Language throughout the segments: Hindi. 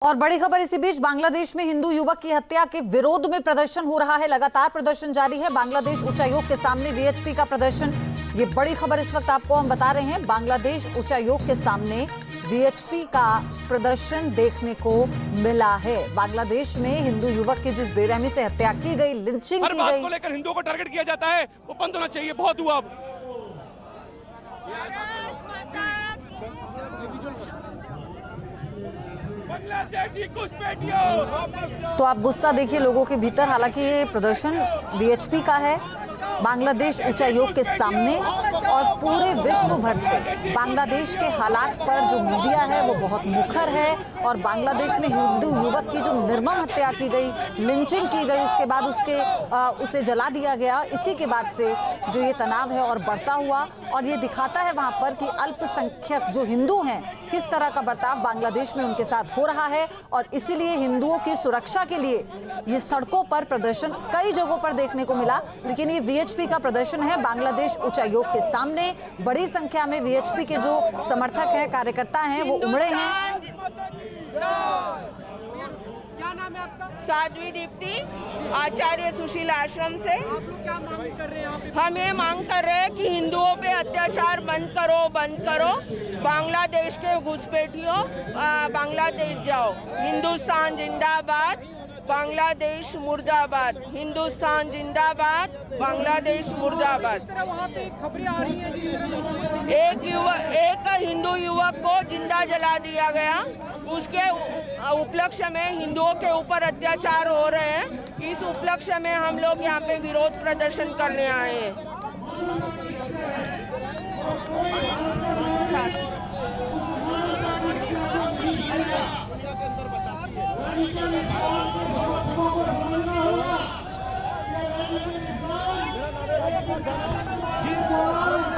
और बड़ी खबर इसी बीच बांग्लादेश में हिंदू युवक की हत्या के विरोध में प्रदर्शन हो रहा है। लगातार प्रदर्शन जारी है। बांग्लादेश उच्चायोग के सामने वीएचपी का प्रदर्शन, ये बड़ी खबर इस वक्त आपको हम बता रहे हैं। बांग्लादेश उच्चायोग के सामने वीएचपी का प्रदर्शन देखने को मिला है। बांग्लादेश में हिंदू युवक की जिस बेरहमी से हत्या की गई, लिंचिंग की गई, को लेकर हिंदुओं को टारगेट किया जाता है, वो बंद होना चाहिए। बहुत हुआ अब। तो आप गुस्सा देखिए लोगों के भीतर। हालांकि ये प्रदर्शन वीएचपी का है बांग्लादेश उच्चायोग के सामने, और पूरे विश्व भर से बांग्लादेश के हालात पर जो मीडिया है वो बहुत मुखर है। और बांग्लादेश में हिंदू युवक की जो निर्मम हत्या की गई, लिंचिंग की गई, उसके बाद उसे जला दिया गया, इसी के बाद से जो ये तनाव है और बढ़ता हुआ, और ये दिखाता है वहां पर कि अल्पसंख्यक जो हिंदू हैं किस तरह का बर्ताव बांग्लादेश में उनके साथ हो रहा है। और इसीलिए हिंदुओं की सुरक्षा के लिए ये सड़कों पर प्रदर्शन कई जगहों पर देखने को मिला। लेकिन ये वीएचपी का प्रदर्शन है बांग्लादेश उच्चायोग के सामने। बड़ी संख्या में वीएचपी के जो समर्थक हैं, कार्यकर्ता हैं, वो उमड़े हैं। क्या नाम है आपका? साध्वी दीप्ति, आचार्य सुशील आश्रम से। आप लोग क्या मांग कर रहे हैं? हम ये मांग कर रहे हैं कि हिंदुओं पे अत्याचार बंद करो, बंद करो। बांग्लादेश के घुसपैठियों, बांग्लादेश जाओ। हिंदुस्तान जिंदाबाद, बांग्लादेश मुर्दाबाद। हिंदुस्तान जिंदाबाद, बांग्लादेश मुर्दाबाद। वहाँ पे खबरें आ रही हैं, एक हिंदू युवक को जिंदा जला दिया गया। उसके उपलक्ष्य में हिंदुओं के ऊपर अत्याचार हो रहे हैं। इस उपलक्ष्य में हम लोग यहाँ पे विरोध प्रदर्शन करने आए हैं।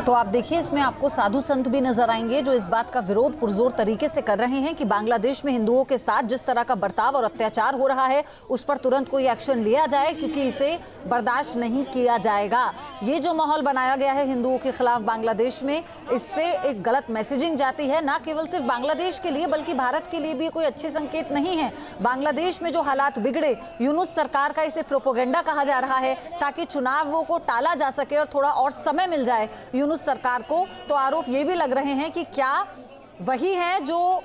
तो आप देखिए इसमें आपको साधु संत भी नजर आएंगे जो इस बात का विरोध पुरजोर तरीके से कर रहे हैं कि बांग्लादेश में हिंदुओं के साथ जिस तरह का बर्ताव और अत्याचार हो रहा है उस पर तुरंत कोई एक्शन लिया जाए, क्योंकि इसे बर्दाश्त नहीं किया जाएगा। ये जो माहौल बनाया गया है हिंदुओं के खिलाफ बांग्लादेश में, इससे एक गलत मैसेजिंग जाती है, ना केवल सिर्फ बांग्लादेश के लिए बल्कि भारत के लिए भी कोई अच्छे संकेत नहीं है। बांग्लादेश में जो हालात बिगड़े, यूनुस सरकार का इसे प्रोपोगेंडा कहा जा रहा है ताकि चुनावों को टाला जा सके और थोड़ा और समय मिल जाए यूनुस सरकार को। तो आरोप ये भी लग रहे हैं कि क्या वही है जो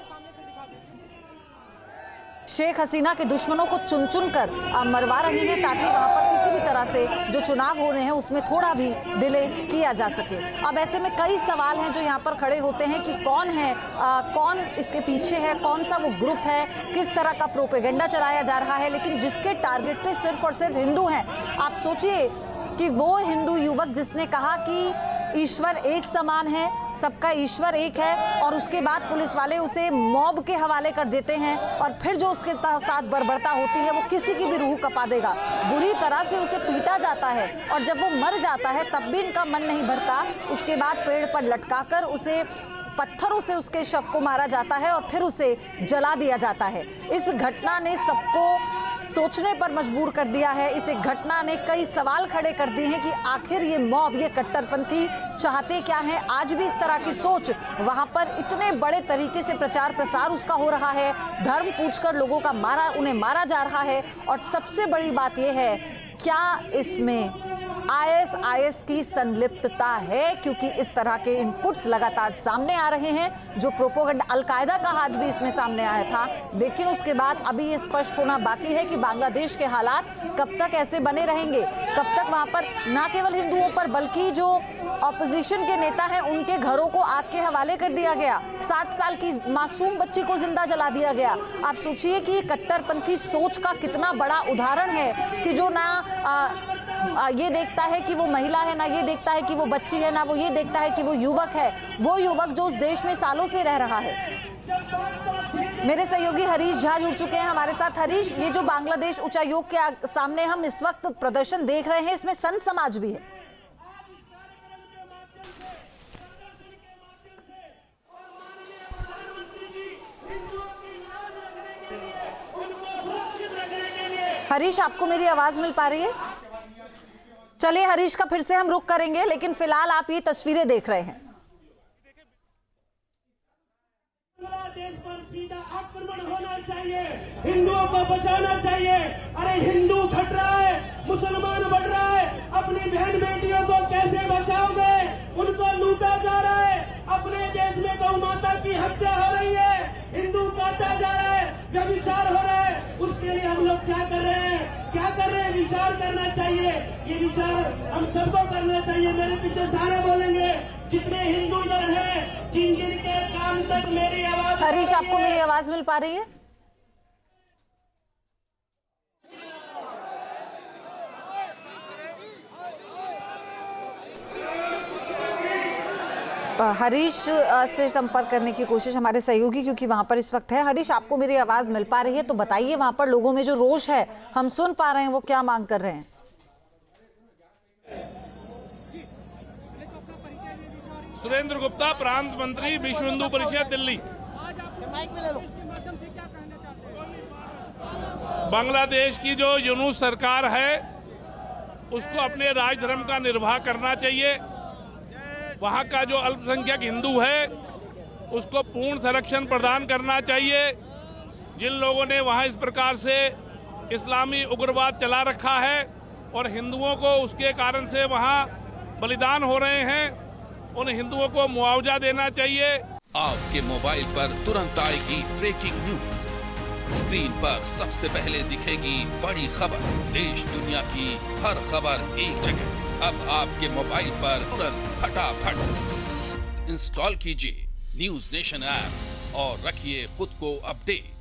शेख हसीना के दुश्मनों को चुन चुन कर मरवा रही है ताकि वहां पर किसी भी तरह से जो चुनाव हो रहे हैं उसमें थोड़ा भी डिले किया जा सके। अब ऐसे में कई सवाल हैं जो यहाँ पर खड़े होते हैं कि कौन है, कौन इसके पीछे है, कौन सा वो ग्रुप है, किस तरह का प्रोपेगेंडा चलाया जा रहा है, लेकिन जिसके टारगेट पे सिर्फ और सिर्फ हिंदू हैं। आप सोचिए कि वो हिंदू युवक जिसने कहा कि ईश्वर एक समान है, सबका ईश्वर एक है, और उसके बाद पुलिस वाले उसे मॉब के हवाले कर देते हैं और फिर जो उसके साथ बर्बरता होती है वो किसी की भी रूह कपा देगा। बुरी तरह से उसे पीटा जाता है और जब वो मर जाता है तब भी इनका मन नहीं भरता। उसके बाद पेड़ पर लटकाकर उसे पत्थरों से उसके शव को मारा जाता है और फिर उसे जला दिया जाता है। इस घटना ने सबको सोचने पर मजबूर कर दिया है। इस घटना ने कई सवाल खड़े कर दिए हैं कि आखिर ये मॉब, ये कट्टरपंथी चाहते क्या हैं। आज भी इस तरह की सोच वहां पर इतने बड़े तरीके से प्रचार प्रसार उसका हो रहा है, धर्म पूछकर लोगों का उन्हें मारा जा रहा है। और सबसे बड़ी बात यह है, क्या इसमें आईएसआईएस की संलिप्तता है, क्योंकि इस तरह के इनपुट्स लगातार सामने आ रहे हैं। जो प्रोपोगेंडा, अलकायदा का हाथ भी इसमें सामने आया था, लेकिन उसके बाद अभी ये स्पष्ट होना बाकी है कि बांग्लादेश के हालात कब तक ऐसे बने रहेंगे, कब तक वहां पर ना केवल हिंदुओं पर बल्कि जो ऑपोजिशन के नेता हैं उनके घरों को आग के हवाले कर दिया गया। 7 साल की मासूम बच्ची को जिंदा जला दिया गया। आप सोचिए कि कट्टरपंथी सोच का कितना बड़ा उदाहरण है कि जो ना ये देखता है कि वो महिला है, ना ये देखता है कि वो बच्ची है, ना वो ये देखता है कि वो युवक है, वो युवक जो उस देश में सालों से रह रहा है। मेरे सहयोगी हरीश झा जुड़ चुके हैं हमारे साथ। हरीश, ये जो बांग्लादेश उच्चायोग के सामने हम इस वक्त प्रदर्शन देख रहे हैं, इसमें संत समाज भी है। हरीश, आपको मेरी आवाज मिल पा रही है? चलिए हरीश का फिर से हम रुख करेंगे, लेकिन फिलहाल आप ये तस्वीरें देख रहे हैं। देश पर सीधा आक्रमण होना चाहिए, हिंदुओं को बचाना चाहिए। अरे हिंदू घट रहा है, मुसलमान बढ़ रहा है, अपनी बहन बेटियों को कैसे बचाओगे? उनको लूटा जा रहा है, अपने देश में गौ माता की हत्या हो रही है, हिंदू काटा जा रहा है, व्यभिचार हो रहा है। उसके लिए हम लोग क्या कर रहे हैं? क्या कर रहे हैं? विचार करना चाहिए। ये विचार हम सबको करना चाहिए। मेरे पीछे सारे बोलेंगे, जितने हिंदू इधर हैं, जिन जिन के काम तक मेरी आवाज। हरीश, आपको मेरी आवाज मिल पा रही है? हरीश से संपर्क करने की कोशिश हमारे सहयोगी, क्योंकि वहां पर इस वक्त है। हरीश, आपको मेरी आवाज मिल पा रही है? तो बताइए, वहां पर लोगों में जो रोष है हम सुन पा रहे हैं, वो क्या मांग कर रहे हैं? सुरेंद्र गुप्ता, प्रांत मंत्री, विश्व हिंदू परिषद, दिल्ली। आज आप इसके माध्यम से क्या कहना चाहते हैं? बांग्लादेश की जो यूनूस सरकार है उसको अपने राजधर्म का निर्वाह करना चाहिए। वहाँ का जो अल्पसंख्यक हिंदू है उसको पूर्ण संरक्षण प्रदान करना चाहिए। जिन लोगों ने वहाँ इस प्रकार से इस्लामी उग्रवाद चला रखा है और हिंदुओं को उसके कारण से वहाँ बलिदान हो रहे हैं, उन हिंदुओं को मुआवजा देना चाहिए। आपके मोबाइल पर तुरंत आएगी ब्रेकिंग न्यूज। स्क्रीन पर सबसे पहले दिखेगी बड़ी खबर। देश दुनिया की हर खबर एक जगह। अब आपके मोबाइल पर तुरंत फटाफट इंस्टॉल कीजिए न्यूज नेशन ऐप और रखिए खुद को अपडेट।